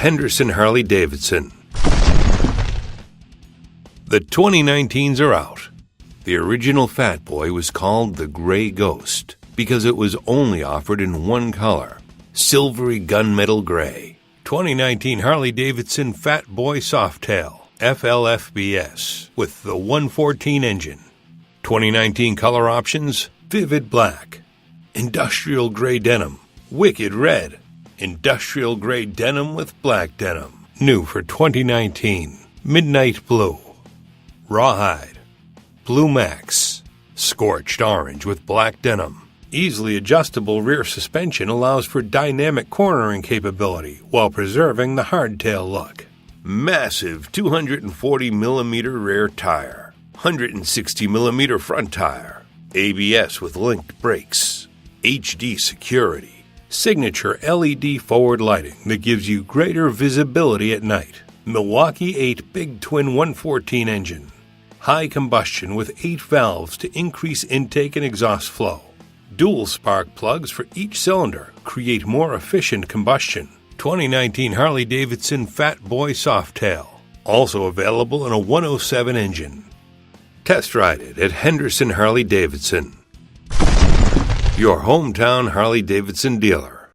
Henderson Harley-Davidson. The 2019s are out. The original Fat Boy was called the Gray Ghost because it was only offered in one color, silvery gunmetal gray. 2019 Harley-Davidson Fat Boy Softail FLFBS with the 114 engine. 2019 color options: vivid black, industrial gray denim, wicked red, industrial gray denim with black denim. New for 2019, midnight blue, rawhide, blue max, scorched orange with black denim. Easily adjustable rear suspension allows for dynamic cornering capability while preserving the hardtail look. Massive 240mm rear tire, 160mm front tire, ABS with linked brakes, HD security, signature LED forward lighting that gives you greater visibility at night, Milwaukee-EIGHT big twin 114 engine, high combustion with 8 valves to increase intake and exhaust flow. Dual spark plugs for each cylinder create more efficient combustion. 2019 Harley-Davidson Fat Boy Softail, also available in a 107 engine. Test ride it at Henderson Harley-Davidson, your hometown Harley-Davidson dealer.